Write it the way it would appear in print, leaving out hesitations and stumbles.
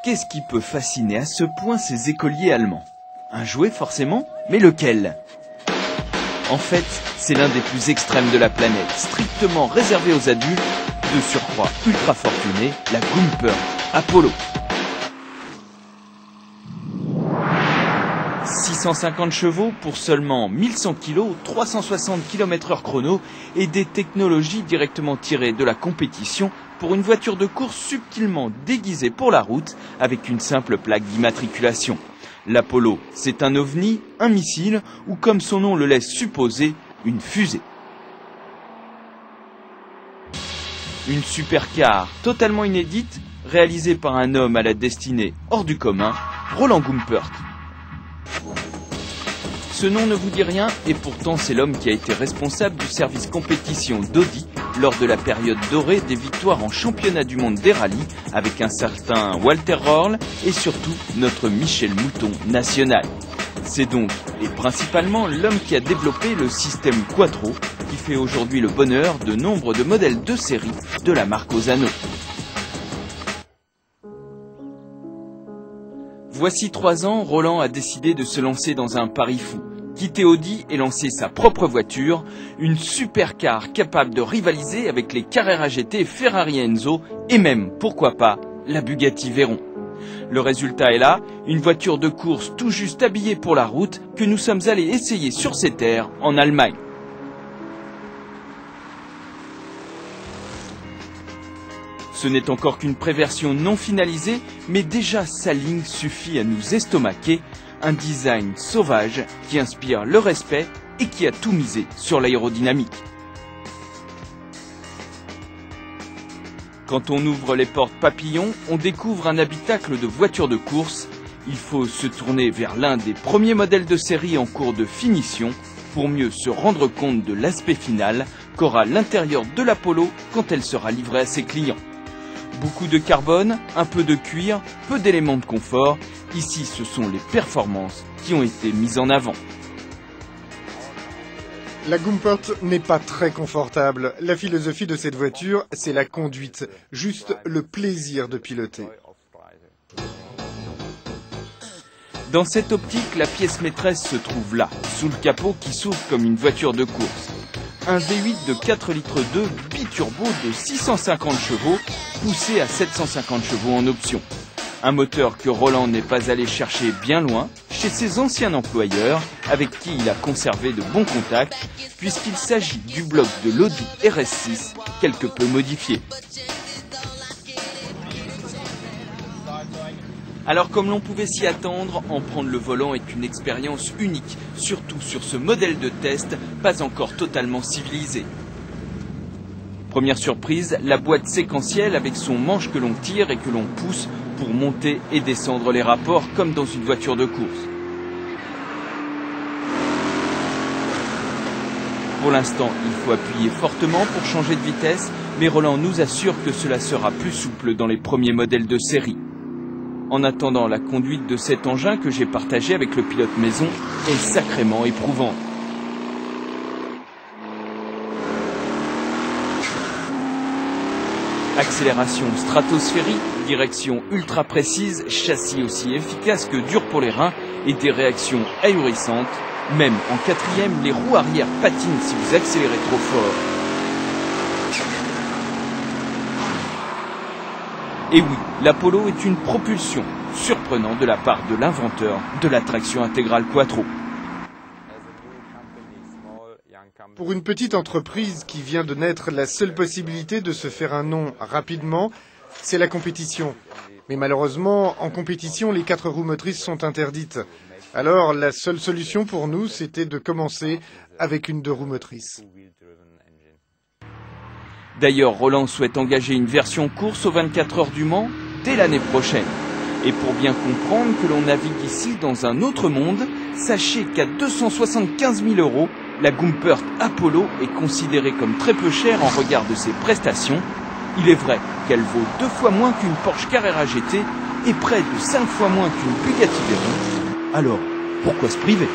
Qu'est-ce qui peut fasciner à ce point ces écoliers allemands? Un jouet forcément, mais lequel? En fait, c'est l'un des plus extrêmes de la planète, strictement réservé aux adultes, de surcroît ultra fortuné, la Gumpert Apollo. 650 chevaux pour seulement 1100 kg, 360 km/h chrono et des technologies directement tirées de la compétition pour une voiture de course subtilement déguisée pour la route avec une simple plaque d'immatriculation. L'Apollo, c'est un ovni, un missile ou comme son nom le laisse supposer, une fusée. Une supercar totalement inédite, réalisée par un homme à la destinée hors du commun, Roland Gumpert. Ce nom ne vous dit rien et pourtant c'est l'homme qui a été responsable du service compétition d'Audi lors de la période dorée des victoires en championnat du monde des rallyes avec un certain Walter Röhrl et surtout notre Michel Mouton national. C'est donc et principalement l'homme qui a développé le système Quattro qui fait aujourd'hui le bonheur de nombre de modèles de série de la marque Osano. Voici 3 ans, Roland a décidé de se lancer dans un pari fou, quitter Audi et lancer sa propre voiture, une supercar capable de rivaliser avec les Carrera GT, Ferrari Enzo et même, pourquoi pas, la Bugatti Veyron. Le résultat est là, une voiture de course tout juste habillée pour la route que nous sommes allés essayer sur ces terres en Allemagne. Ce n'est encore qu'une préversion non finalisée, mais déjà sa ligne suffit à nous estomaquer. Un design sauvage qui inspire le respect et qui a tout misé sur l'aérodynamique. Quand on ouvre les portes papillons, on découvre un habitacle de voitures de course. Il faut se tourner vers l'un des premiers modèles de série en cours de finition pour mieux se rendre compte de l'aspect final qu'aura l'intérieur de l'Apollo quand elle sera livrée à ses clients. Beaucoup de carbone, un peu de cuir, peu d'éléments de confort. Ici, ce sont les performances qui ont été mises en avant. La Gumpert n'est pas très confortable. La philosophie de cette voiture, c'est la conduite, juste le plaisir de piloter. Dans cette optique, la pièce maîtresse se trouve là, sous le capot qui s'ouvre comme une voiture de course. Un V8 de 4 litres 2 biturbo de 650 chevaux, poussé à 750 chevaux en option. Un moteur que Roland n'est pas allé chercher bien loin, chez ses anciens employeurs, avec qui il a conservé de bons contacts, puisqu'il s'agit du bloc de l'Audi RS6, quelque peu modifié. Alors comme l'on pouvait s'y attendre, en prendre le volant est une expérience unique, surtout sur ce modèle de test, pas encore totalement civilisé. Première surprise, la boîte séquentielle avec son manche que l'on tire et que l'on pousse pour monter et descendre les rapports comme dans une voiture de course. Pour l'instant, il faut appuyer fortement pour changer de vitesse, mais Roland nous assure que cela sera plus souple dans les premiers modèles de série. En attendant, la conduite de cet engin que j'ai partagé avec le pilote maison est sacrément éprouvante. Accélération stratosphérique, direction ultra précise, châssis aussi efficace que dur pour les reins et des réactions ahurissantes. Même en quatrième, les roues arrière patinent si vous accélérez trop fort. Et oui, l'Apollo est une propulsion, surprenant de la part de l'inventeur de la traction intégrale Quattro. Pour une petite entreprise qui vient de naître, la seule possibilité de se faire un nom rapidement, c'est la compétition. Mais malheureusement, en compétition, les 4 roues motrices sont interdites. Alors, la seule solution pour nous, c'était de commencer avec une 2 roues motrices. D'ailleurs, Roland souhaite engager une version course aux 24 heures du Mans dès l'année prochaine. Et pour bien comprendre que l'on navigue ici dans un autre monde, sachez qu'à 275 000 €, la Gumpert Apollo est considérée comme très peu chère en regard de ses prestations. Il est vrai qu'elle vaut 2 fois moins qu'une Porsche Carrera GT et près de 5 fois moins qu'une Bugatti Veyron. Alors, pourquoi se priver ?